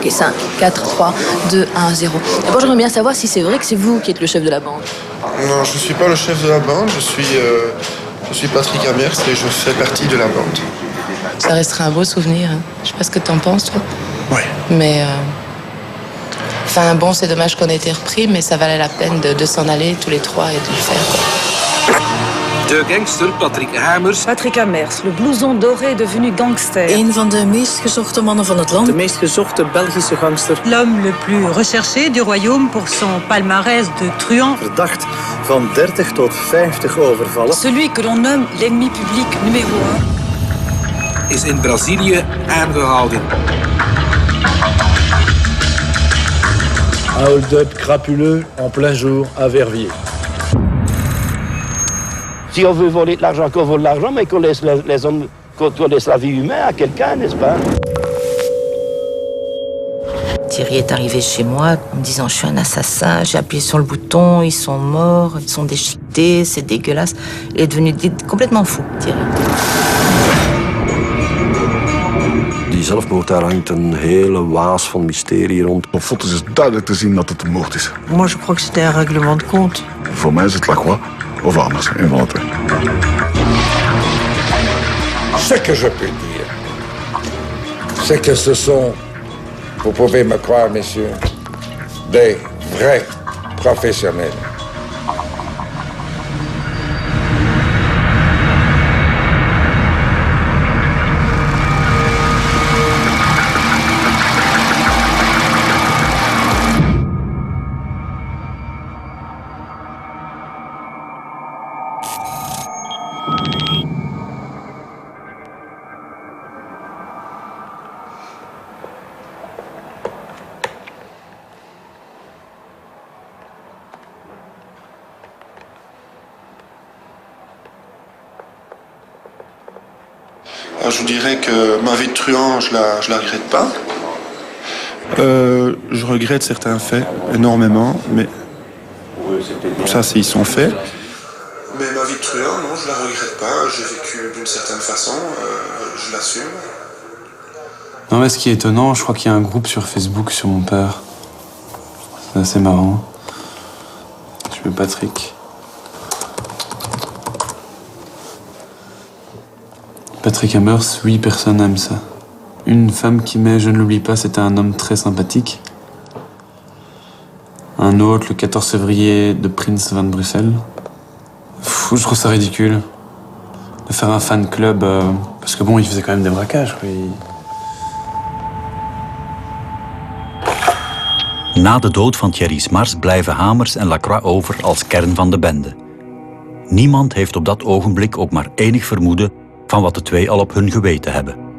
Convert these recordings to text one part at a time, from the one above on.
Ok, 5, 4, 3, 2, 1, 0. D'abord, j'aimerais bien savoir si c'est vrai que c'est vous qui êtes le chef de la bande. Non, je ne suis pas le chef de la bande, je suis Patrick Amers et je fais partie de la bande. Ça restera un beau souvenir. Hein. Je sais pas ce que t'en penses, toi. Ouais. Mais... Enfin, bon, c'est dommage qu'on ait été repris, mais ça valait la peine de s'en aller tous les trois et de le faire, quoi. De gangster Patrick Hamers. Patrick Amers, le blouson doré est devenu gangster. Een van de meest gezochte mannen van het land. De meest gezochte Belgische gangster. L'homme le plus recherché du royaume pour son palmarès de truand. Verdacht van 30 tot 50 overvallen. Celui que l'on nomme l'ennemi public numéro 1. Is in Brazilië aangehouden. Un hold-up crapuleux en plein jour à Verviers. Si on veut voler de l'argent, qu'on vole de l'argent, mais qu'on laisse les hommes, qu'on laisse la vie humaine à quelqu'un, n'est-ce pas? Thierry est arrivé chez moi en me disant « Je suis un assassin, j'ai appuyé sur le bouton, ils sont morts, ils sont déchiquetés, c'est dégueulasse. » Il est devenu complètement fou, Thierry. Die zelfmoord, daar hangt een hele waas van mysterie rond. Op foto's is duidelijk te zien dat het een moord is. Moi, je crois que c'était un règlement de compte. Voor mij is het Lacroix of anders, een van de twee. Ce que je peux dire, c'est que ce sont, vous pouvez me croire, messieurs, des vrais professionnels. Je vous dirais que ma vie de truand, je la regrette pas. Je regrette certains faits énormément, mais ça, ils sont faits. Mais ma vie de truand, non, je la regrette pas. J'ai vécu d'une certaine façon, je l'assume. Non, mais ce qui est étonnant, je crois qu'il y a un groupe sur Facebook sur mon père. C'est assez marrant. Je m'appelle Patrick. Patrick Amers, 8 personnes aiment ça. Une femme qui met « Je ne l'oublie pas », c'était un homme très sympathique. Un autre, le 14 février, de Prince van Bruxelles. Je trouve ça ridicule de faire un fan club, parce que bon, il faisait quand même des braquages, quoi. Na de dood van Thierry Smars blijven Hamers en Lacroix over als kern van de bende. Niemand heeft op dat ogenblik ook maar enig vermoeden van wat de twee al op hun geweten hebben.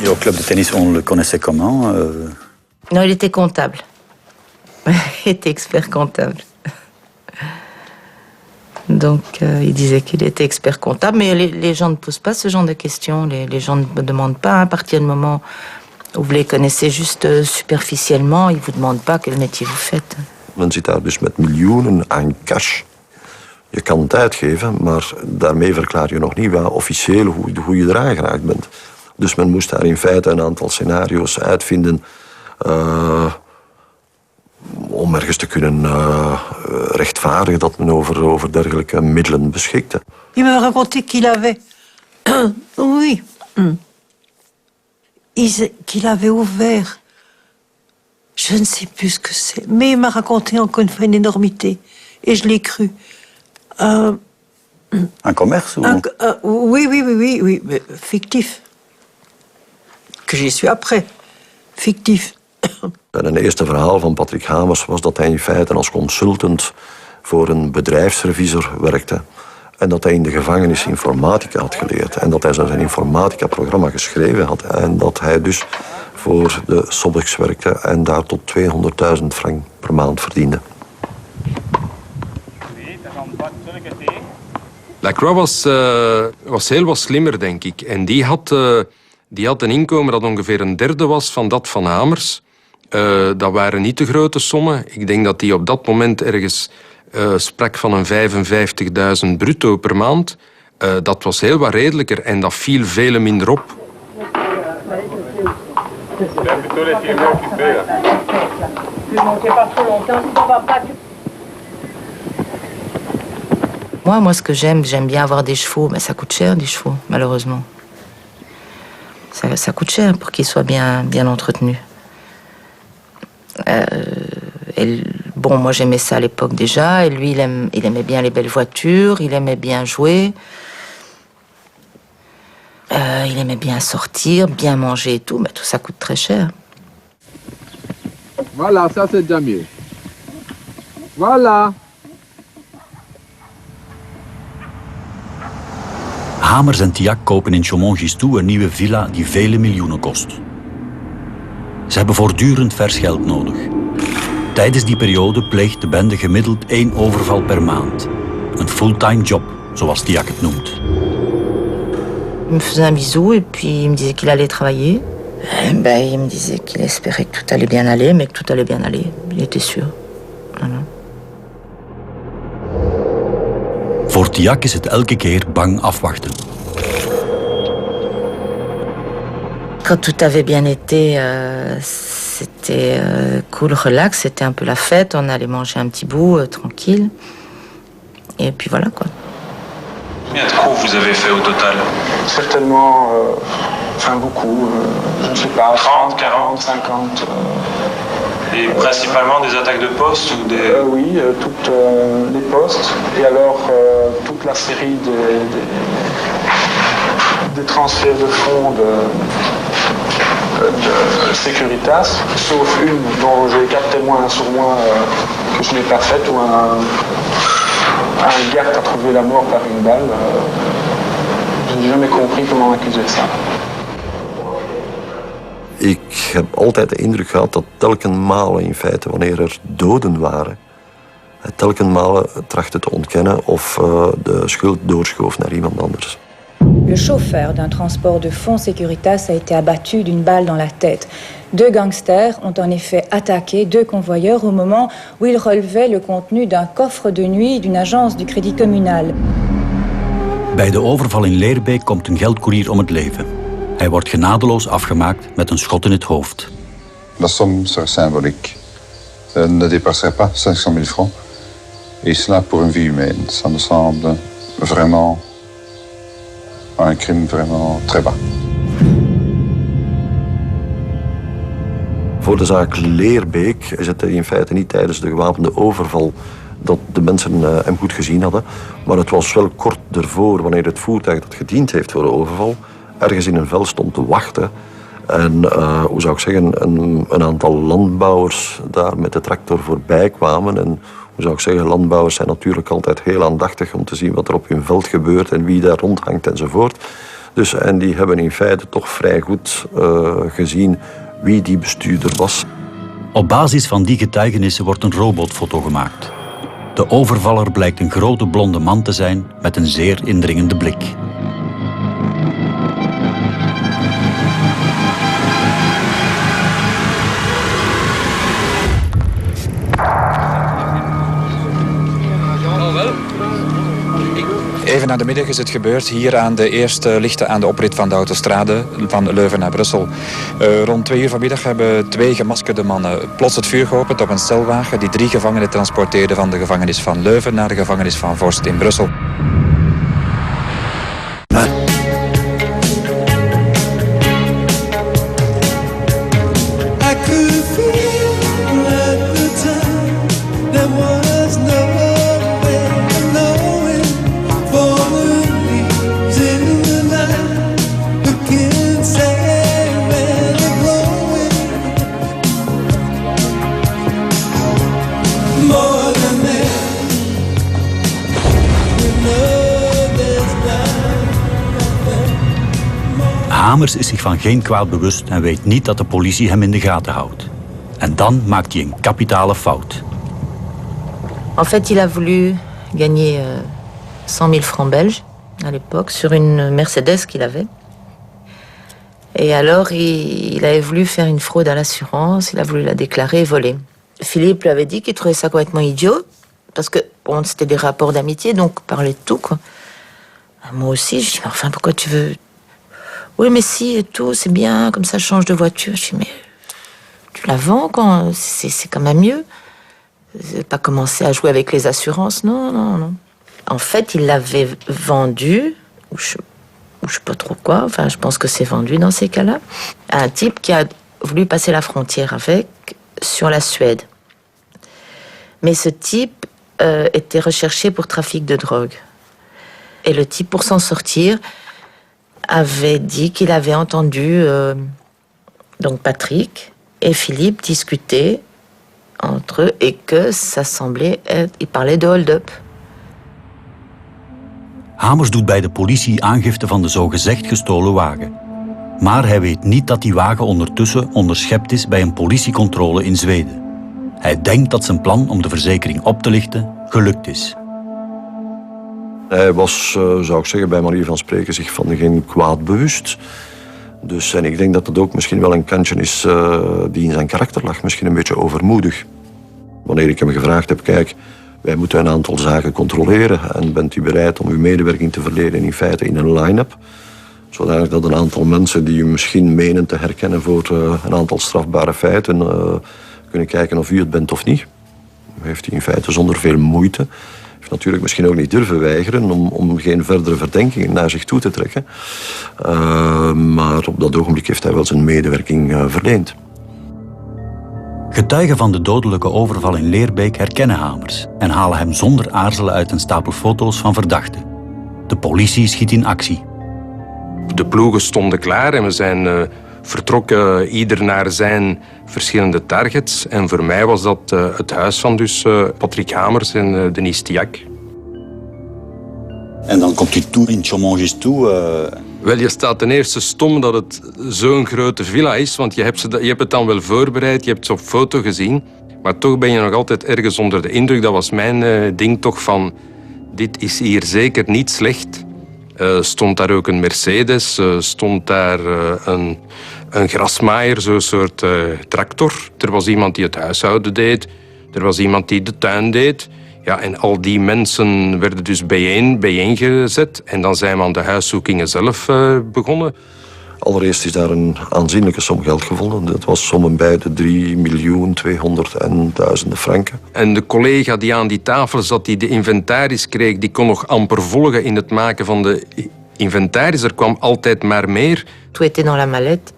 Au club de tennis, on le connaissait comment Non, il était comptable. Il était expert comptable. Donc, il disait qu'il était expert comptable, mais les gens ne posent pas ce genre de questions. Les gens ne me demandent pas, à partir du moment où vous les connaissez juste superficiellement, ils ne vous demandent pas quel métier vous faites. Men zit daar dus met miljoenen aan cash. Je kan het uitgeven, maar daarmee verklaar je nog niet wel officieel hoe je eraan geraakt bent. Dus men moest daar in feite een aantal scenario's uitvinden om ergens te kunnen rechtvaardigen dat men over dergelijke middelen beschikte. Il m'a raconté qu'il avait... oui. Qu'il avait ouvert... Je ne sais plus ce que c'est. Mais il m'a raconté encore une fois une énormité. Et je l'ai cru. Un commerce ou... Oui, mais fictif. Que j'y suis après. Fictief. En een eerste verhaal van Patrick Hamers was dat hij in feite als consultant voor een bedrijfsrevisor werkte. En dat hij in de gevangenis informatica had geleerd. En dat hij zijn informatica-programma geschreven had. En dat hij dus voor de Sobex werkte en daar tot 200.000 frank per maand verdiende. Lacroix was heel wat slimmer, denk ik. En die had een inkomen dat ongeveer een derde was van dat van Hamers. Dat waren niet de grote sommen. Ik denk dat hij op dat moment ergens sprak van een 55.000 bruto per maand. Dat was heel wat redelijker en dat viel veel minder op. Moi, ce que j'aime bien avoir des chevaux, mais ça coûte cher, des chevaux, malheureusement. Ça coûte cher pour qu'ils soient bien entretenus. Bon, moi j'aimais ça à l'époque déjà, et lui il aimait bien les belles voitures, il aimait bien jouer, il aimait bien sortir, bien manger et tout, mais tout ça coûte très cher. Voilà, ça c'est déjà mieux. Voilà. Hamers en Tiac kopen in Chaumont-Gistoux een nieuwe villa die vele miljoenen kost. Ze hebben voortdurend vers geld nodig. Tijdens die periode pleegt de bende gemiddeld 1 overval per maand. Een fulltime job, zoals Tiac het noemt. Il me faisait un bisou et puis il me disait qu'il allait travailler. Il me disait qu'il espérait que tout allait bien aller, mais que tout allait bien aller. Il était sûr. Voilà. Voor Tiac is het elke keer bang afwachten. Quand tout avait bien été, c'était cool, relax, c'était un peu la fête. On allait manger un petit bout, tranquille. Et puis voilà, quoi. Combien de coups vous avez fait au total? Certainement, beaucoup. Je ne sais pas, 30, 40, 50. Et principalement des attaques de poste ou des... Oui, toutes les postes. Et alors, toute la série des transferts de fonds de Securitas, sauf une dont j'ai 4 témoins sur moi que je n'ai pas faite, où un garde a trouvé la mort par une balle. Je n'ai jamais compris comment accuser ça. Ik heb altijd de indruk gehad dat telkenmale in feite, wanneer er doden waren, telkenmale trachtte te ontkennen of de schuld doorschoof naar iemand anders. Le chauffeur d'un transport de fonds Securitas a été abattu d'une balle dans la tête. 2 gangsters ont en effet attaqué 2 convoyeurs au moment où ils relevaient le contenu d'un coffre de nuit d'une agence du Crédit Communal. Bij de overval in Leerbeek komt een geldkoerier om het leven. Hij wordt genadeloos afgemaakt met een schot in het hoofd. La somme serait symbolique. Elle ne dépasserait pas 500 000 francs. Et cela pour une vie humaine. Ça me semble vraiment un crime vraiment très bas. Voor de zaak Leerbeek is het in feite niet tijdens de gewapende overval dat de mensen hem goed gezien hadden. Maar het was wel kort ervoor, wanneer het voertuig dat gediend heeft voor de overval ergens in een veld stond te wachten. En hoe zou ik zeggen, een aantal landbouwers daar met de tractor voorbij kwamen. En hoe zou ik zeggen, landbouwers zijn natuurlijk altijd heel aandachtig om te zien wat er op hun veld gebeurt en wie daar rondhangt enzovoort. Dus, en die hebben in feite toch vrij goed gezien wie die bestuurder was. Op basis van die getuigenissen wordt een robotfoto gemaakt. De overvaller blijkt een grote blonde man te zijn met een zeer indringende blik. Even na de middag is het gebeurd, hier aan de eerste lichten aan de oprit van de autostrade van Leuven naar Brussel. Rond 2 uur vanmiddag hebben 2 gemaskerde mannen plots het vuur geopend op een stelwagen die 3 gevangenen transporteerde van de gevangenis van Leuven naar de gevangenis van Vorst in Brussel. More than that, Hamers is zich van geen kwaad bewust en weet niet dat de politie hem in de gaten houdt. En dan maakt hij een kapitale fout. En fait, il a voulu gagner 100 000 francs belges à l'époque sur une Mercedes qu'il avait. Et alors, il avait voulu faire une fraude à l'assurance, il a voulu la déclarer et voler. Philippe lui avait dit qu'il trouvait ça complètement idiot, parce que bon, c'était des rapports d'amitié, donc parlait de tout, quoi. Moi aussi, je dis, mais enfin, pourquoi tu veux... Oui, mais si, et tout, c'est bien, comme ça, je change de voiture. Je dis, mais tu la vends, quand c'est quand même mieux. Pas commencer à jouer avec les assurances, non, non, non. En fait, il l'avait vendu, ou je sais pas trop quoi, enfin, je pense que c'est vendu dans ces cas-là, à un type qui a voulu passer la frontière avec, sur la Suède. Mais ce type était recherché pour trafic de drogue. Et le type, pour s'en sortir, avait dit qu'il avait entendu donc Patrick et Philippe discuter entre eux et que ça semblait être... Ils parlaient de hold-up. Hamers doet bij de politie aangifte van de zogezegd gestolen wagen. Maar hij weet niet dat die wagen ondertussen onderschept is bij een politiecontrole in Zweden. Hij denkt dat zijn plan om de verzekering op te lichten gelukt is. Hij was, zou ik zeggen, bij manier van spreken zich van geen kwaad bewust. Dus, en ik denk dat het ook misschien wel een kantje is die in zijn karakter lag. Misschien een beetje overmoedig. Wanneer ik hem gevraagd heb, kijk, wij moeten een aantal zaken controleren. En bent u bereid om uw medewerking te verlenen in feite in een line-up? Zodat een aantal mensen die u misschien menen te herkennen voor een aantal strafbare feiten kunnen kijken of u het bent of niet. Heeft hij in feite zonder veel moeite. Heeft natuurlijk misschien ook niet durven weigeren om geen verdere verdenkingen naar zich toe te trekken. Maar op dat ogenblik heeft hij wel zijn medewerking verleend. Getuigen van de dodelijke overval in Leerbeek herkennen Hamers en halen hem zonder aarzelen uit een stapel foto's van verdachten. De politie schiet in actie. De ploegen stonden klaar en we zijn vertrokken ieder naar zijn verschillende targets. En voor mij was dat het huis van dus Patrick Hamers en Denise Tiac. En dan komt u toe in Chomongis toe. Wel, je staat ten eerste stom dat het zo'n grote villa is, want je hebt het dan wel voorbereid, je hebt ze op foto gezien, maar toch ben je nog altijd ergens onder de indruk. Dat was mijn ding toch van, dit is hier zeker niet slecht. Stond daar ook een Mercedes, stond daar een grasmaaier, zo'n soort tractor. Er was iemand die het huishouden deed, er was iemand die de tuin deed. Ja, en al die mensen werden dus bijeengezet en dan zijn we aan de huiszoekingen zelf begonnen. Allereerst is daar een aanzienlijke som geld gevonden. Dat was sommen bij de 3.200.000 franken. En de collega die aan die tafel zat, die de inventaris kreeg, die kon nog amper volgen in het maken van de inventaris. Er kwam altijd maar meer. Tout était dans la mallette,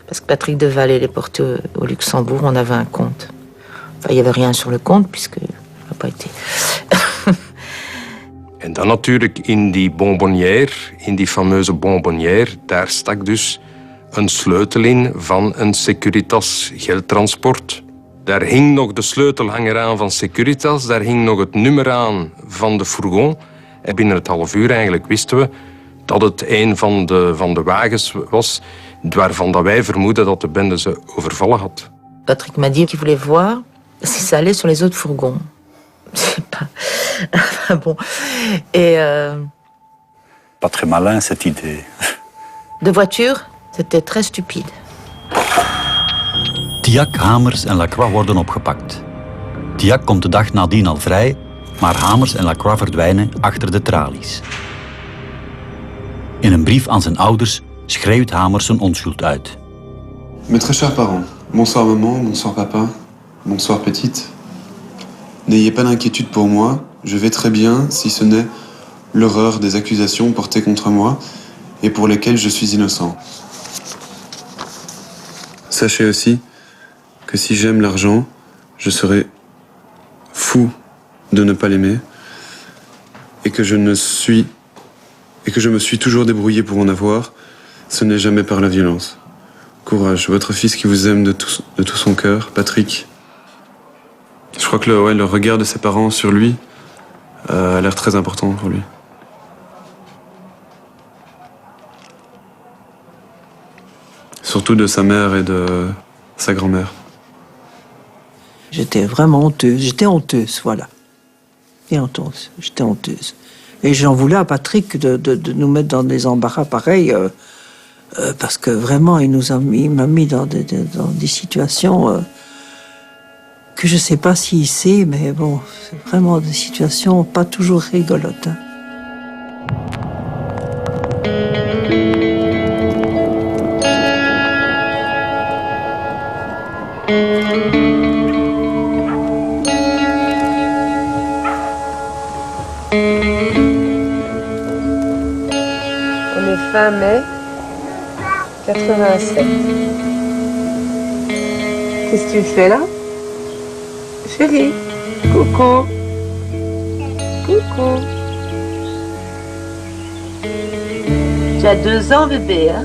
parce que Patrick devait aller les porter au Luxembourg. On avait un compte. Enfin, il n'y avait rien sur le compte, puisque il n'a pas été... En dan natuurlijk in die bonbonnière, in die fameuze bonbonnière, daar stak dus een sleutel in van een Securitas geldtransport. Daar hing nog de sleutelhanger aan van Securitas, daar hing nog het nummer aan van de fourgon. En binnen het half uur eigenlijk wisten we dat het een van de wagens was waarvan dat wij vermoeden dat de bende ze overvallen had. Patrick m'a dit qu'il voulait voir si ça allait sur les autres fourgons. Je sais pas. Bon. Et Pas très malin cette idée. De voiture, c'était très stupide. Tiac, Hamers en Lacroix worden opgepakt. Tiac komt de dag nadien al vrij, maar Hamers en Lacroix verdwijnen achter de tralies. In een brief aan zijn ouders schreeuwt Hamers zijn onschuld uit. Mes très chers parents, bonsoir maman, bonsoir papa, bonsoir petite. N'ayez pas d'inquiétude pour moi, je vais très bien, si ce n'est l'horreur des accusations portées contre moi et pour lesquelles je suis innocent. Sachez aussi que si j'aime l'argent, je serais fou de ne pas l'aimer et que je me suis toujours débrouillé pour en avoir, ce n'est jamais par la violence. Courage, votre fils qui vous aime de tout son cœur, Patrick. Je crois que le regard de ses parents sur lui a l'air très important pour lui. surtout de sa mère et de sa grand-mère. J'étais vraiment honteuse. J'étais honteuse, voilà. Et honteuse. J'étais honteuse. Et j'en voulais à Patrick de nous mettre dans des embarras pareils, parce que vraiment, il m'a mis dans des situations que je ne sais pas s'il sait, mais bon, c'est vraiment des situations pas toujours rigolotes. Hein. On est fin mai 87. Qu'est-ce que tu fais là? Chérie, coucou. Coucou. Tu as 2 ans, bébé, hein?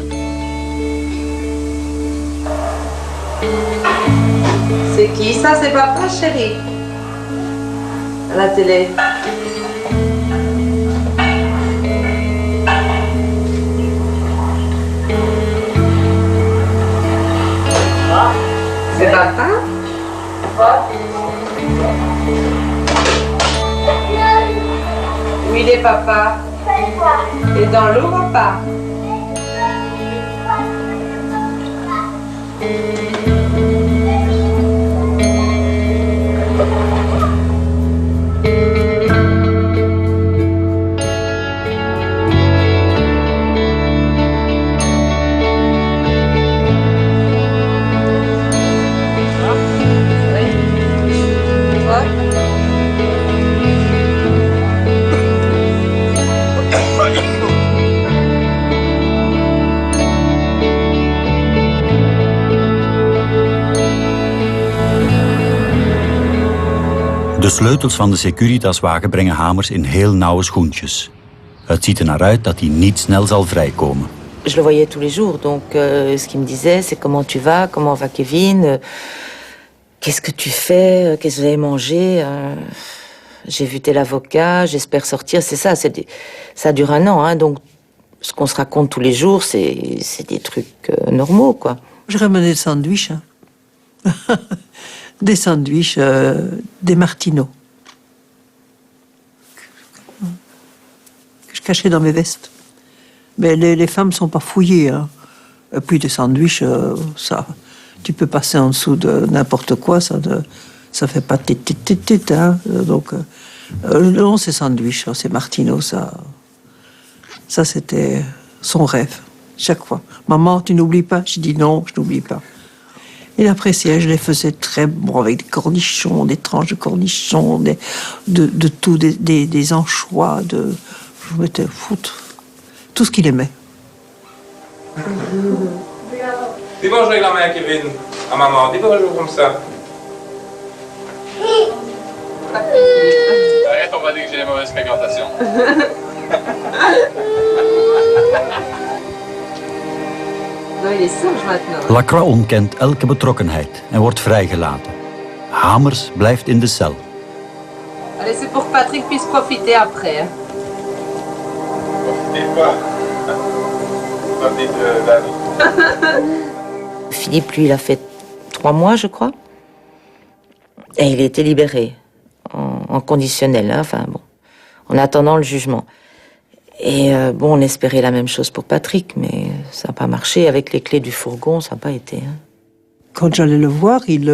C'est qui ça? C'est papa, chérie? À la télé. C'est papa? Où il est, papa? Il est dans l'eau, papa? De sleutels van de Securitaswagen brengen Hamers in heel nauwe schoentjes. Het ziet er naar uit dat hij niet snel zal vrijkomen. Je le voyais tous les jours, donc ce qu'il me disait, c'est comment tu vas, comment va Kevin, qu'est-ce que tu fais, qu'est-ce que vous avez mangé, j'ai vu tel avocat, j'espère sortir, c'est ça, ça dure 1 an, hein, donc ce qu'on se raconte tous les jours, c'est des trucs normaux, quoi. Je ramenais des sandwichs, hein. Des sandwichs, des martinos, que je cachais dans mes vestes. Mais les femmes ne sont pas fouillées. Hein. Et puis des sandwichs, ça, tu peux passer en dessous de n'importe quoi, ça fait pas tit, hein. Donc, non, ces sandwichs, ces martinos, ça c'était son rêve, chaque fois. Maman, tu n'oublies pas? J'ai dit non, je n'oublie pas. Il appréciait, je les faisais très bon, avec des cornichons, des tranches de cornichons, de tout, des anchois, je mettais tout ce qu'il aimait. Dis bonjour avec la main à Kevin, à maman, dis bonjour comme ça. Arrête, on va dire que j'ai des mauvaises fréquentations. Lacroix ontkent elke betrokkenheid en wordt vrijgelaten. Hamers blijft in de cel. Allez, c'est pour que Patrick puisse profiter après. Hein. Philippe, lui, il a fait 3 mois, je crois. Et il a été libéré, en conditionnel, hein, enfin bon, en attendant le jugement. Et bon, on espérait la même chose pour Patrick, mais ça n'a pas marché. Avec les clés du fourgon, ça n'a pas été. Hein. Quand j'allais le voir, il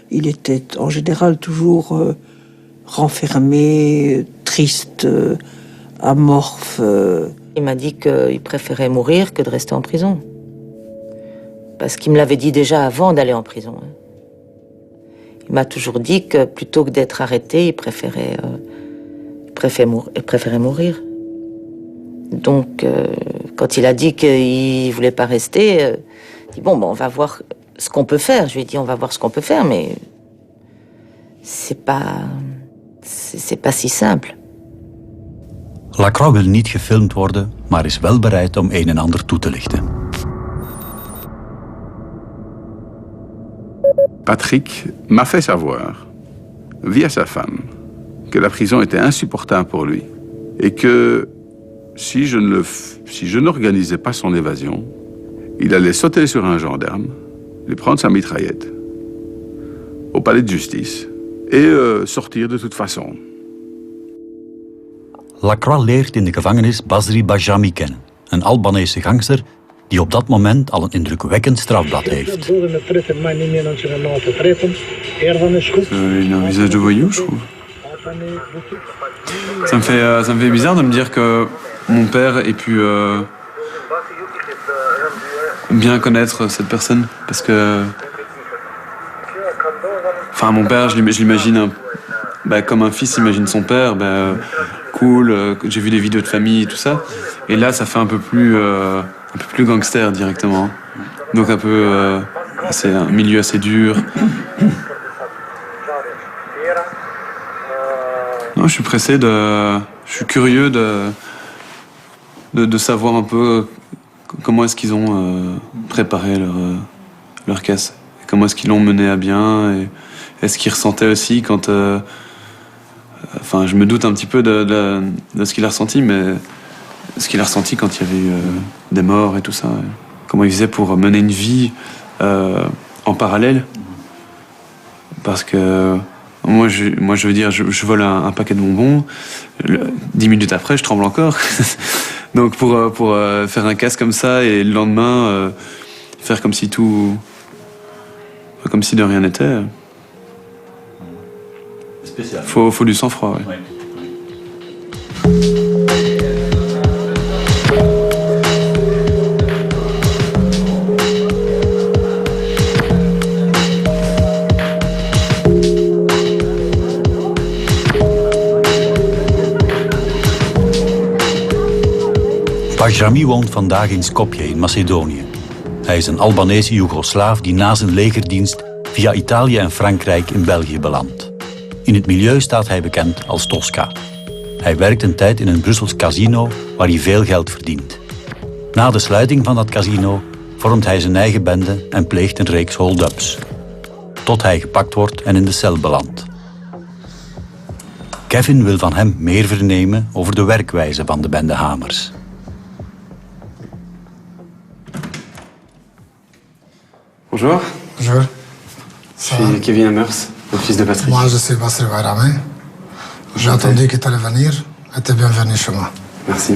était en général toujours renfermé, triste, amorphe. Il m'a dit qu'il préférait mourir que de rester en prison. Parce qu'il me l'avait dit déjà avant d'aller en prison. Hein. Il m'a toujours dit que plutôt que d'être arrêté, il préférait mourir. Donc, quand il a dit qu'il ne voulait pas rester, il dit bon, on va voir ce qu'on peut faire. Je lui ai dit on va voir ce qu'on peut faire, mais c'est pas si simple. Lacroix wil niet gefilmd worden, maar is wel bereid om een en ander toe te lichten. Patrick m'a fait savoir, via sa femme, que la prison était insupportable pour lui et que si je n'organisais pas son évasion, il allait sauter sur un gendarme, lui prendre sa mitraillette au palais de justice et sortir de toute façon. Lacroix leert in de gevangenis Basri Bajami kennen, een Albanese gangster die op dat moment al een indrukwekkend strafblad heeft. Il a un visage de voyou, je trouve. Ça me fait bizarre de me dire que mon père ait pu bien connaître cette personne. Parce que... Enfin, mon père, je l'imagine comme un fils imagine son père. Cool, j'ai vu des vidéos de famille et tout ça. Et là, ça fait un peu plus gangster directement. Donc un peu... c'est un milieu assez dur. Non, je suis pressé je suis curieux de savoir un peu comment est-ce qu'ils ont préparé leur caisse. Comment est-ce qu'ils l'ont mené à bien et est-ce qu'ils ressentaient aussi quand... Enfin, je me doute un petit peu de ce qu'il a ressenti, mais ce qu'il a ressenti quand il y avait eu des morts et tout ça. Comment il faisait pour mener une vie en parallèle. Parce que moi, je veux dire, je vole un paquet de bonbons. 10 minutes après, je tremble encore. Donc pour faire un casse comme ça et le lendemain faire comme si de rien n'était. Faut du sang-froid, ouais. Bajrami woont vandaag in Skopje in Macedonië. Hij is een Albanese Joegoslaaf die na zijn legerdienst via Italië en Frankrijk in België belandt. In het milieu staat hij bekend als Tosca. Hij werkt een tijd in een Brussels casino waar hij veel geld verdient. Na de sluiting van dat casino vormt hij zijn eigen bende en pleegt een reeks hold-ups. Tot hij gepakt wordt en in de cel belandt. Kevin wil van hem meer vernemen over de werkwijze van de bende Hamers. Bonjour. Bonjour. Je suis Kevin Hamers, le fils de Patrick. Moi, je suis Basri Bajrami. J'ai entendu que tu allais venir et tu es bienvenu chez moi. Merci.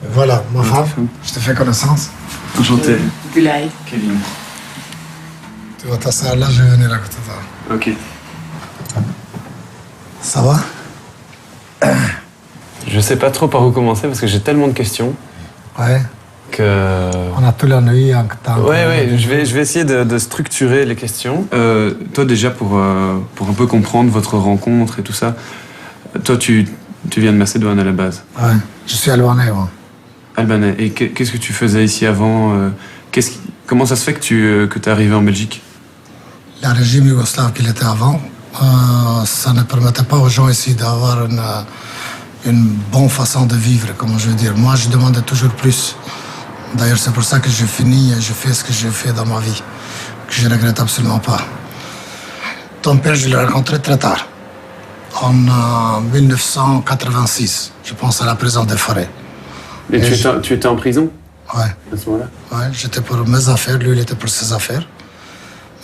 Et voilà, ma femme, je te fais connaissance. Enchanté. Gulay. Kevin. Tu vas t'asseoir là, je vais venir à côté de toi. Ok. Ça va? Je sais pas trop par où commencer parce que j'ai tellement de questions. Ouais. On a toute la nuit en temps. Ouais, je vais essayer de structurer les questions. Toi déjà pour un peu comprendre votre rencontre et tout ça, toi tu viens de Macédoine à la base. Ouais, je suis albanais. Ouais. Albanais. Et qu'est-ce que tu faisais ici avant comment ça se fait que tu es arrivé en Belgique? Le régime yougoslave qu'il était avant, ça ne permettait pas aux gens ici d'avoir une bonne façon de vivre, comment je veux dire. Moi, je demandais toujours plus. D'ailleurs, c'est pour ça que j'ai fini et je fais ce que j'ai fait dans ma vie, que je ne regrette absolument pas. Ton père, je l'ai rencontré très tard, en 1986, je pense à la prison des Forêts. Et tu étais en prison? Ouais. À ce moment-là? Ouais, j'étais pour mes affaires, lui, il était pour ses affaires.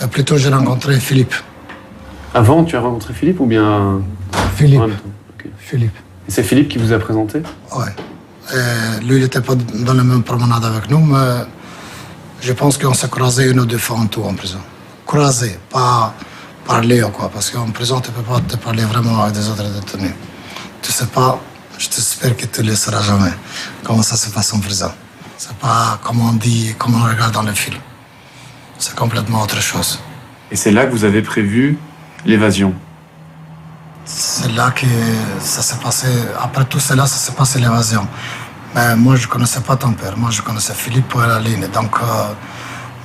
Mais plutôt, j'ai rencontré Philippe. Avant, tu as rencontré Philippe ou bien... Philippe. Okay. Philippe. Et c'est Philippe qui vous a présenté? Ouais. Et lui, il n'était pas dans la même promenade avec nous, mais je pense qu'on s'est croisés une ou deux fois en tout en prison. Croisés, pas parler ou quoi, parce qu'en prison, tu ne peux pas te parler vraiment avec des autres détenus. Tu sais pas, je t'espère que tu ne le sauras jamais, comment ça se passe en prison. C'est pas comme on dit, comme on regarde dans les films. C'est complètement autre chose. Et c'est là que vous avez prévu l'évasion? C'est là que ça s'est passé. Après tout cela, ça s'est passé l'évasion. Mais moi, je ne connaissais pas ton père. Moi, je connaissais Philippe et Aline. Donc,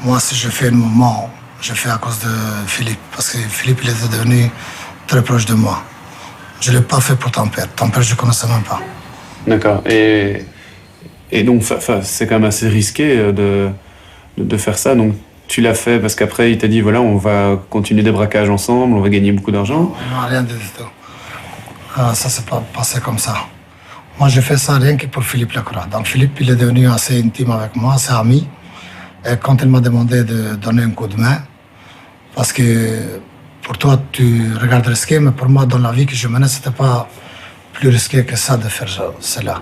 moi, si je fais un mouvement, je fais à cause de Philippe. Parce que Philippe, il était devenu très proche de moi. Je ne l'ai pas fait pour ton père. Ton père, je ne connaissais même pas. D'accord. Et donc, c'est quand même assez risqué de faire ça. Donc, tu l'as fait parce qu'après, il t'a dit, voilà, on va continuer des braquages ensemble, on va gagner beaucoup d'argent. Non, rien du tout. Ça s'est pas passé comme ça. Moi, je fais ça rien que pour Philippe Lacroix. Donc, Philippe, il est devenu assez intime avec moi, assez ami. Et quand il m'a demandé de donner un coup de main, parce que pour toi, tu regardes risqué, mais pour moi, dans la vie que je menais, c'était pas plus risqué que ça de faire cela.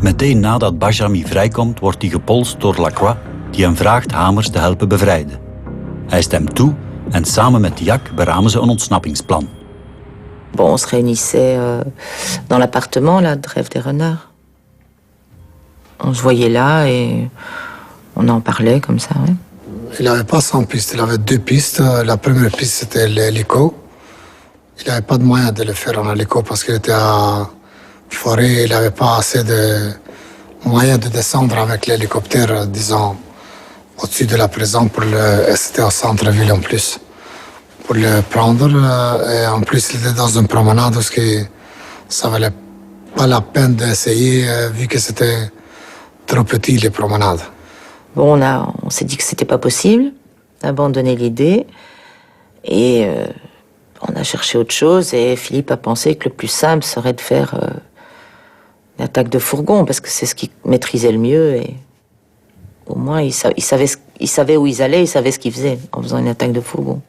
Meteen nadat Bajrami vrijkomt, wordt hij gepolst door Lacroix, die hem vraagt Hamers te helpen bevrijden. Hij stemt toe en samen met Diac beramen ze een ontsnappingsplan. Bon, on se réunissait dans l'appartement là, de Rêve des Renards. On se voyait là et on en parlait comme ça. Ouais. Il n'avait pas 100 pistes, il avait 2 pistes. La première piste, c'était l'hélico. Il n'avait pas de moyen de le faire en hélico parce qu'il était à forêt. Il n'avait pas assez de moyens de descendre avec l'hélicoptère, disons, au-dessus de la prison. C'était au centre-ville en plus. Pour le prendre. Et en plus, il était dans une promenade parce que ça valait pas la peine d'essayer vu que c'était trop petit, les promenades. Bon, on s'est dit que c'était pas possible, abandonner l'idée, et on a cherché autre chose, et Philippe a pensé que le plus simple serait de faire une attaque de fourgon, parce que c'est ce qu'il maîtrisait le mieux, et au moins il savait où ils allaient, il savait ce qu'ils faisaient en faisant une attaque de fourgon.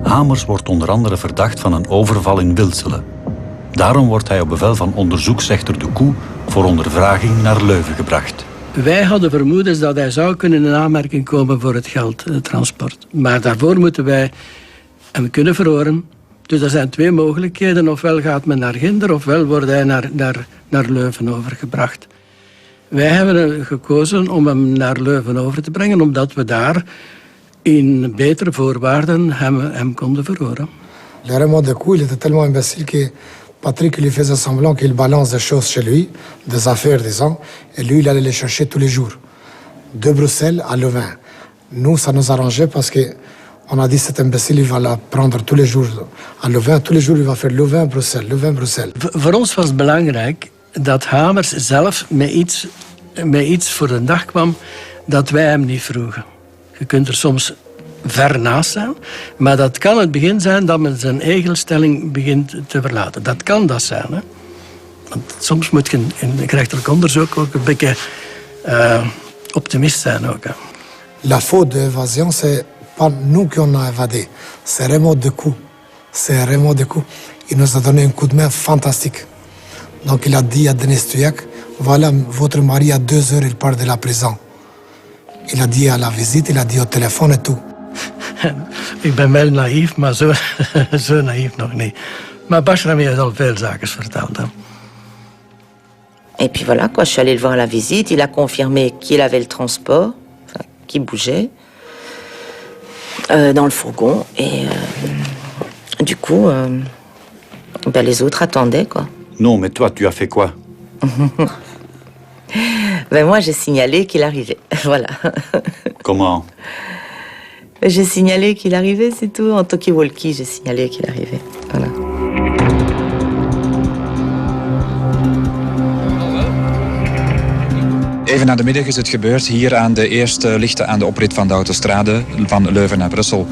Hamers wordt onder andere verdacht van een overval in Wilselen. Daarom wordt hij op bevel van onderzoeksrechter De Koe voor ondervraging naar Leuven gebracht. Wij hadden vermoedens dat hij zou kunnen in aanmerking komen voor het geldtransport. Maar daarvoor moeten wij hem kunnen verhoren. Dus er zijn 2 mogelijkheden. Ofwel gaat men naar Ginder, ofwel wordt hij naar Leuven overgebracht. Wij hebben gekozen om hem naar Leuven over te brengen, omdat we daar in betere voorwaarden hem konden verhoren. Le Raymond De Koe, il était tellement imbécile que Patrick lui faisait semblant qu'il balance des choses chez lui, des affaires, disons, et lui, il allait les chercher tous les jours. De Bruxelles à Leuven. Nous, ça nous arrangeait parce qu'on a dit cet imbécile, il va la prendre tous les jours à Leuven. Tous les jours, il va faire Leuven-Bruxelles, Leuven-Bruxelles. Voor ons was het belangrijk dat Hamers zelf met iets voor de dag kwam dat wij hem niet vroegen. Je kunt er soms ver naast zijn, maar dat kan het begin zijn dat men zijn eigenstelling begint te verlaten. Dat kan dat zijn. Hè? Want soms moet je in een gerechtelijk onderzoek ook een beetje optimist zijn. Ook, hè? La faute d'évasion, c'est pas nous qui on a évadé. C'est Raymond De Koe. C'est Raymond De Koe. Il nous a donné un coup de main fantastique. Donc il a dit à Denis Tuyac, voilà, votre mari à 2 heures, il part de la prison. Il a dit à la visite, il a dit au téléphone et tout. Ik ben wel naïef, maar zo naïef nog niet. Maar Bajrami heeft al veel zaken verteld. Hè. Et puis voilà, quoi, je suis allée le voir à la visite, il a confirmé qu'il avait le transport, enfin, qu'il bougeait dans le fourgon. Et du coup, les autres attendaient, quoi. Non, mais toi, tu as fait quoi? Moi, j'ai signalé qu'il arrivait, voilà. Comment? J'ai signalé qu'il arrivait, c'est tout. En talkie-walkie, j'ai signalé qu'il arrivait. Voilà. Even na de middag is het gebeurd, hier aan de eerste lichten aan de oprit van de autostrade van Leuven naar Brussel.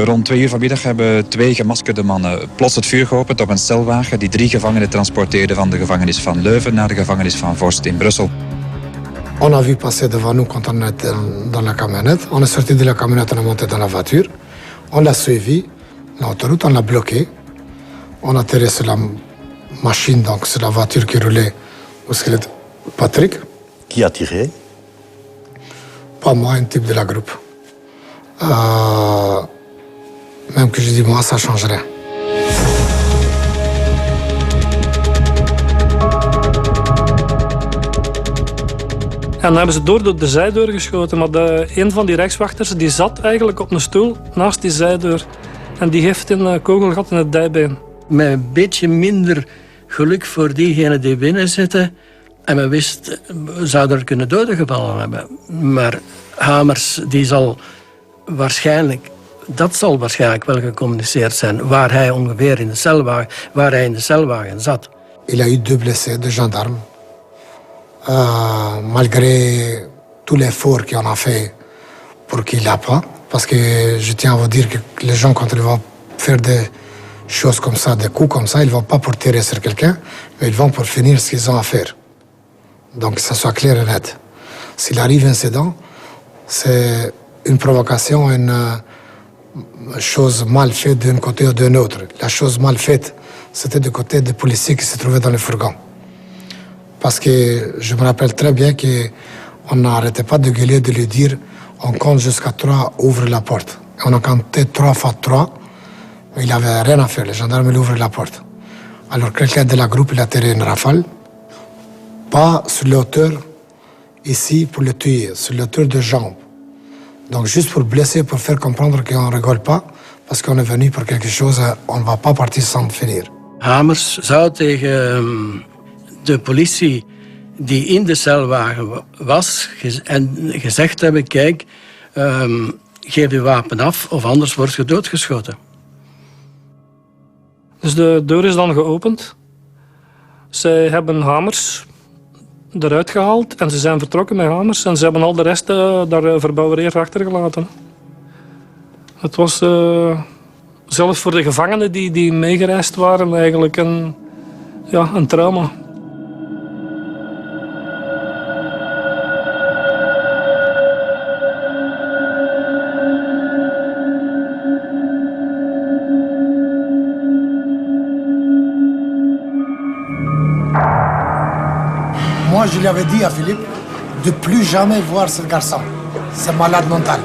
Rond 2 uur vanmiddag hebben 2 gemaskerde mannen plots het vuur geopend op een celwagen die 3 gevangenen transporteerde van de gevangenis van Leuven naar de gevangenis van Vorst in Brussel. On a vu passer devant nous quand on était dans la camionnette. On est sorti de la camionnette, on est monté dans la voiture. On l'a suivi, l'autoroute, on l'a bloqué. On a atterri sur la machine, donc sur la voiture qui roulait où c'était Patrick. Qui a tiré? Pas moi, un type de la groupe. Même que je dis moi, ça change rien. En dan hebben ze door de zijdeur geschoten. Maar een van die rechtswachters die zat eigenlijk op een stoel naast die zijdeur. En die heeft een kogelgat in het dijbeen. Met een beetje minder geluk voor diegenen die binnen zitten. En men wist, we zouden er kunnen doden gevallen hebben. Maar Hamers, dat zal waarschijnlijk wel gecommuniceerd zijn. Waar hij ongeveer in de celwagen zat. Il a eu 2 blessés, 2 gendarmes. Malgré tout l'effort qu'on a fait pour qu'il l'a pas. Parce que je tiens à vous dire que les gens, quand ils vont faire des choses comme ça, des coups comme ça, ils ne vont pas pour tirer sur quelqu'un, mais ils vont pour finir ce qu'ils ont à faire. Donc que ça soit clair et net. S'il arrive un incident, c'est une provocation, une chose mal faite d'un côté ou d'un autre. La chose mal faite, c'était du côté des policiers qui se trouvaient dans le fourgon. Parce que je me rappelle très bien qu'on n'arrêtait pas de gueuler, de lui dire on compte jusqu'à 3, ouvre la porte. Et on a compté 3 fois 3, mais il n'avait rien à faire. Les gendarmes lui ouvrent la porte. Alors quelqu'un de la groupe, il a tiré une rafale, pas sur la hauteur ici pour le tuer, sur la hauteur de jambes. Donc juste pour blesser, pour faire comprendre qu'on ne rigole pas, parce qu'on est venu pour quelque chose, on ne va pas partir sans finir. Hamers zou tegen de politie die in de celwagen was en gezegd hebben, kijk, geef uw wapen af of anders wordt je doodgeschoten. Dus de deur is dan geopend. Zij hebben Hamers eruit gehaald en ze zijn vertrokken met Hamers en ze hebben al de rest daar verbouwereerd achtergelaten. Het was zelfs voor de gevangenen die meegereisd waren eigenlijk een trauma. Moi, je lui avais dit à Philippe de plus jamais voir ce garçon. C'est malade mental.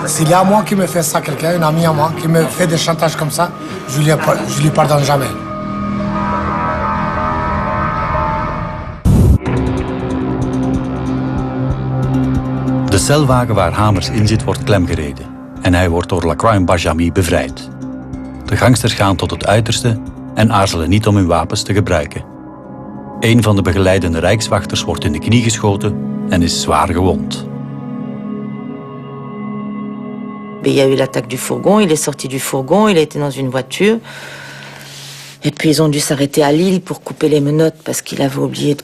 S'il y a moi qui me fait ça, quelqu'un, un ami à moi, qui me fait des chantages comme ça, je lui pardonne jamais. De celwagen waar Hamers in zit wordt klemgereden en hij wordt door Lacroix en Bajamy bevrijd. De gangsters gaan tot het uiterste en aarzelen niet om hun wapens te gebruiken. Een van de begeleidende rijkswachters wordt in de knie geschoten en is zwaar gewond. Il y a eu l'attaque du fourgon, il est sorti du fourgon, il a été dans une voiture. Et puis ils ont dû s'arrêter à Lille pour couper les menottes parce qu'il avait oublié,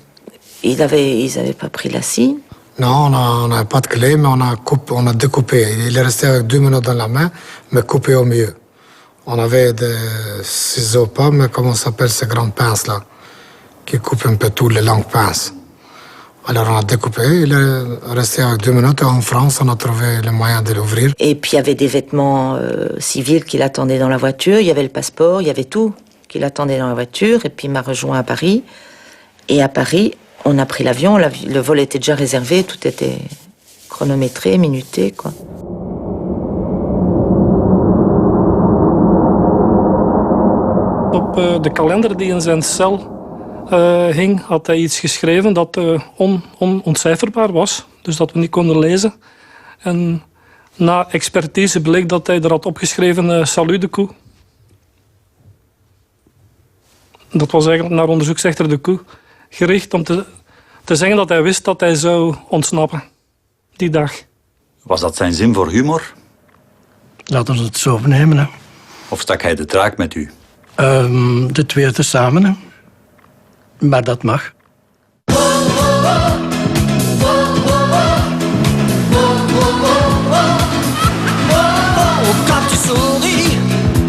ils avaient pas pris la scie. Non, on n'a pas de clé, mais on a découpé. Il est resté avec 2 menottes dans la main, mais coupé au milieu. On avait des ciseaux, pas, mais comment s'appelle ces grandes pinces là, qui coupent un peu toutes les longues pinces. Alors on a découpé, il est resté avec 2 menottes et en France on a trouvé le moyen de l'ouvrir. Et puis il y avait des vêtements civils qui l'attendaient dans la voiture, il y avait le passeport, il y avait tout qui l'attendait dans la voiture. Et puis il m'a rejoint à Paris. Et à Paris, on a pris l'avion, le vol était déjà réservé, tout était chronométré, minuté, quoi. Op de kalender die in zijn cel hing, had hij iets geschreven dat onontcijferbaar was. Dus dat we niet konden lezen. En na expertise bleek dat hij er had opgeschreven salut de coup. Dat was eigenlijk naar onderzoeksrechter de coup gericht om te zeggen dat hij wist dat hij zou ontsnappen die dag. Was dat zijn zin voor humor? Laten we het zo nemen. Hè. Of stak hij de draak met u? De twee tezamen. Hè. Maar dat mag. Quand tu souris,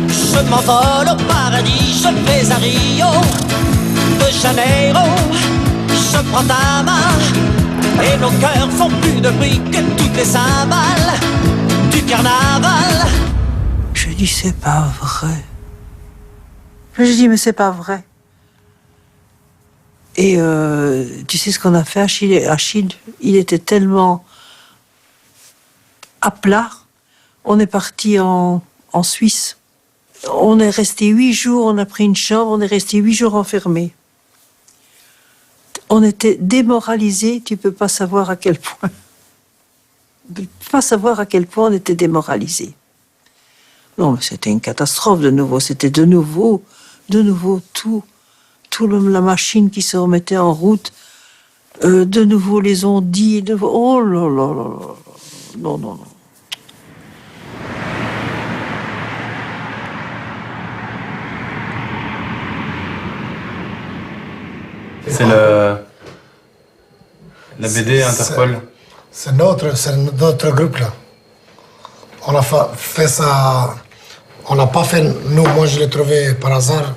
je m'envole au paradis, je vais à Rio de Janeiro, je prends ta main et nos cœurs font plus de bruit que toutes les cymbales du carnaval. Je dis c'est pas vrai. Je dis mais c'est pas vrai. Et tu sais ce qu'on a fait, Achille, il était tellement à plat. On est parti en Suisse. On est resté 8 jours, on a pris une chambre, on est resté 8 jours enfermés. On était démoralisés, tu peux pas savoir à quel point. Tu peux pas savoir à quel point on était démoralisés. Non, mais c'était une catastrophe de nouveau. C'était de nouveau tout la machine qui se remettait en route. De nouveau les ondits. Oh là là là là. Non, non, non. C'est la BD Interpol. C'est notre groupe là. On a fait ça On n'a pas fait, nous, moi je l'ai trouvé par hasard,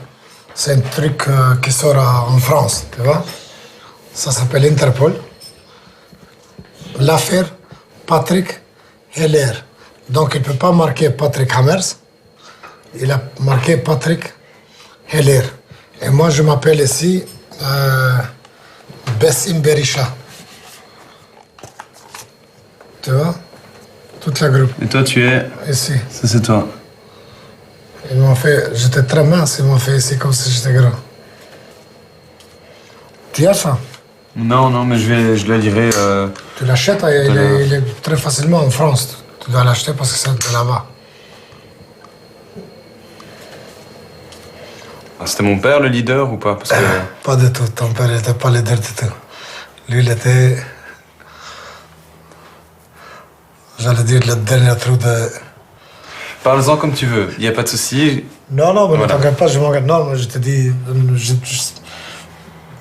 c'est un truc qui sort en France, tu vois. Ça s'appelle Interpol. L'affaire Patrick Heller. Donc il ne peut pas marquer Patrick Hammers, il a marqué Patrick Heller. Et moi je m'appelle ici Bessim Berisha. Tu vois? Toute la groupe. Et toi, tu es... Ici. Ça, c'est toi. Ils m'ont fait... J'étais très mince, ils m'ont fait ici comme si j'étais grand. Tu as ça? Non, non, mais je le dirai... Tu l'achètes, il est très facilement en France. Tu dois l'acheter parce que c'est de là-bas. Ah, c'était mon père, le leader, ou pas? Parce que... Pas du tout. Ton père n'était pas leader du tout. Lui, il était... J'allais dire le dernier trou de... Parle-en comme tu veux, il n'y a pas de souci. Non, non, mais Voilà. ne t'inquiète pas, je m'engage. Non, mais je te dis,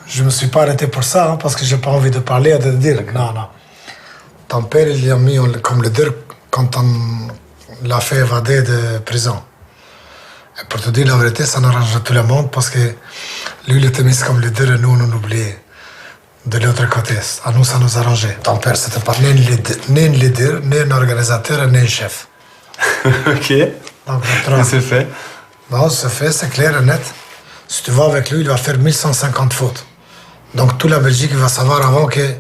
je me suis pas arrêté pour ça, hein, parce que j'ai pas envie de parler et de dire. Non, non. Ton père, il l'a mis comme leader quand on l'a fait évader de prison. Et pour te dire la vérité, ça n'arrange tout le monde parce que lui, il était mis comme leader et nous, on oubliait. De l'autre côté, à nous, ça nous arrangeait. Ton père, c'était pas ni un leader, ni un organisateur, ni un chef. Ok. Donc, c'est fait. Non, c'est fait, c'est clair et net. Si tu vas avec lui, il va faire 1150 fautes. Donc, toute la Belgique va savoir avant que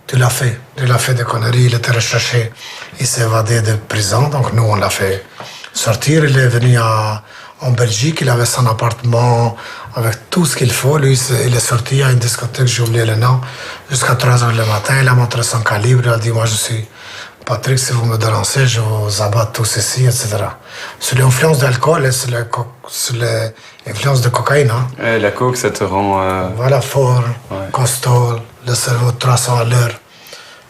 tu l'as fait. Il a fait des conneries, il était recherché, il s'est évadé de prison. Donc, nous, on l'a fait sortir. Il est venu en Belgique, il avait son appartement avec tout ce qu'il faut. Lui, il est sorti à une discothèque, j'ai oublié le nom, jusqu'à 3h le matin. Il a montré son calibre, il a dit, moi, je suis Patrick, si vous me dénoncez, je vous abatte tous ici, etc. Sur l'influence d'alcool et sur l'influence de cocaïne. Hein. Ouais, la coke, ça te rend... Voilà, fort, costaud, le cerveau 300 à l'heure.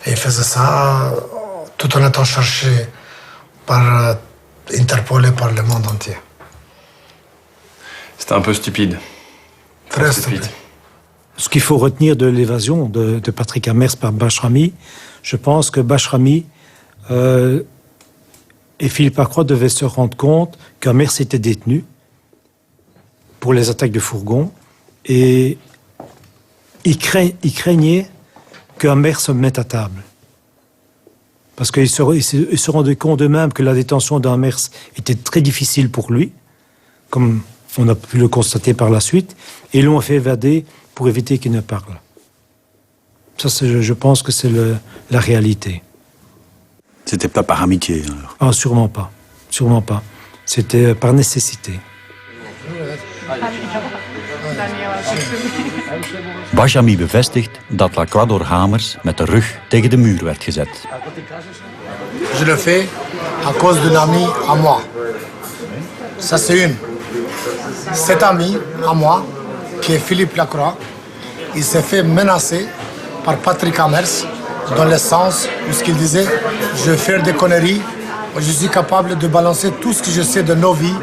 Et il faisait ça tout en étant cherché par Interpol et par le monde entier. C'était un peu stupide. Très stupide. Ce qu'il faut retenir de l'évasion de Patrick Hammers par Bashrami, je pense que Bashrami et Philippe Lacroix devaient se rendre compte qu'Hammers était détenu pour les attaques de fourgon et ils craignaient qu'Hammers se mette à table. Parce qu'ils se rendaient compte eux-mêmes que la détention d'Hammers était très difficile pour lui, comme on a pu le constater par la suite, et l'ont fait évader pour éviter qu'il ne parle. Ça, je pense que c'est la réalité. C'était pas par amitié, alors? Ah, sûrement pas. Sûrement pas. C'était par nécessité. Bashami bevestigt dat Lacroix door Hammers met de rug tegen de muur werd gezet. Je le fais à cause d'une amie à moi. Ça, c'est une. Cet ami à moi, qui est Philippe Lacroix, il s'est fait menacer par Patrick Hammers dans le sens où ce qu'il disait, je vais faire des conneries, je suis capable de balancer tout ce que je sais de nos vies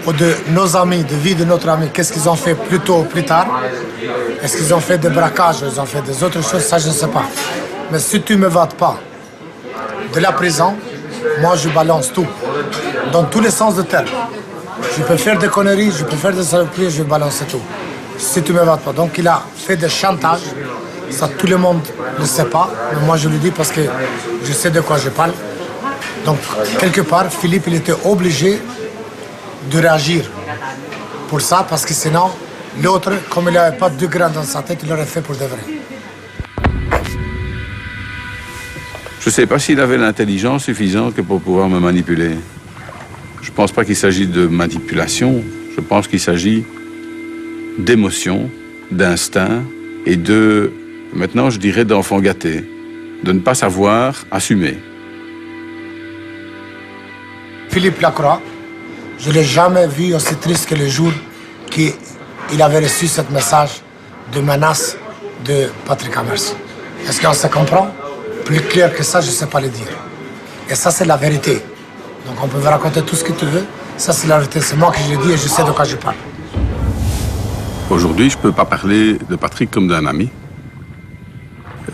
ou de nos amis, de vie de notre ami. Qu'est-ce qu'ils ont fait plus tôt ou plus tard? Est-ce qu'ils ont fait des braquages, ils ont fait des autres choses? Ça, je ne sais pas. Mais si tu ne me vas pas de la prison, moi, je balance tout, dans tous les sens de terme. Je peux faire des conneries, je peux faire des saloperies, je vais balancer tout. Si tu ne me vas pas. Donc, il a fait des chantages. Ça, tout le monde ne le sait pas. Mais moi, je le dis parce que je sais de quoi je parle. Donc, quelque part, Philippe, il était obligé de réagir pour ça, parce que sinon, l'autre, comme il n'avait pas de grain dans sa tête, il l'aurait fait pour de vrai. Je ne sais pas s'il avait l'intelligence suffisante pour pouvoir me manipuler. Je ne pense pas qu'il s'agit de manipulation. Je pense qu'il s'agit d'émotion, d'instinct et de, maintenant je dirais, d'enfant gâté. De ne pas savoir assumer. Philippe Lacroix, je ne l'ai jamais vu aussi triste que le jour qu'il avait reçu ce message de menace de Patrick Hammers. Est-ce qu'on se comprend? Plus clair que ça, je ne sais pas le dire. Et ça, c'est la vérité. Donc on peut vous raconter tout ce que tu veux. Ça, c'est la vérité. C'est moi qui je le dis et je sais de quoi je parle. Aujourd'hui, je ne peux pas parler de Patrick comme d'un ami.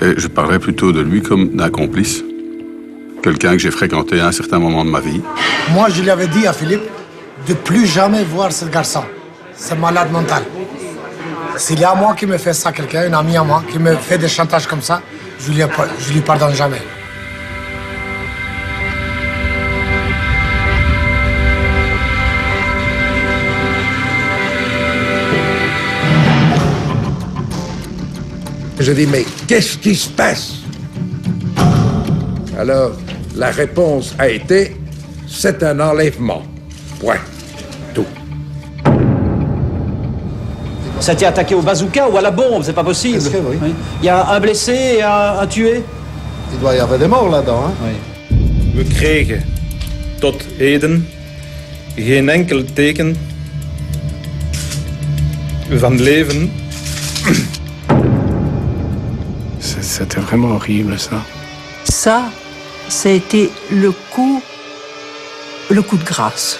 Et je parlerai plutôt de lui comme d'un complice. Quelqu'un que j'ai fréquenté à un certain moment de ma vie. Moi, je lui avais dit à Philippe, de plus jamais voir ce garçon. C'est malade mental. S'il y a moi qui me fait ça, quelqu'un, un ami à moi, qui me fait des chantages comme ça, je lui pardonne jamais. Je dis, mais qu'est-ce qui se passe? Alors, la réponse a été, c'est un enlèvement. Point. Tout. Ça a été attaqué au bazooka ou à la bombe, c'est pas possible. Est-ce que oui? Il y a un blessé et un tué. Il doit y avoir des morts là-dedans, hein? Oui. We kregen tot heden geen enkel teken van leven. C'était vraiment horrible, ça. Ça a été le coup de grâce.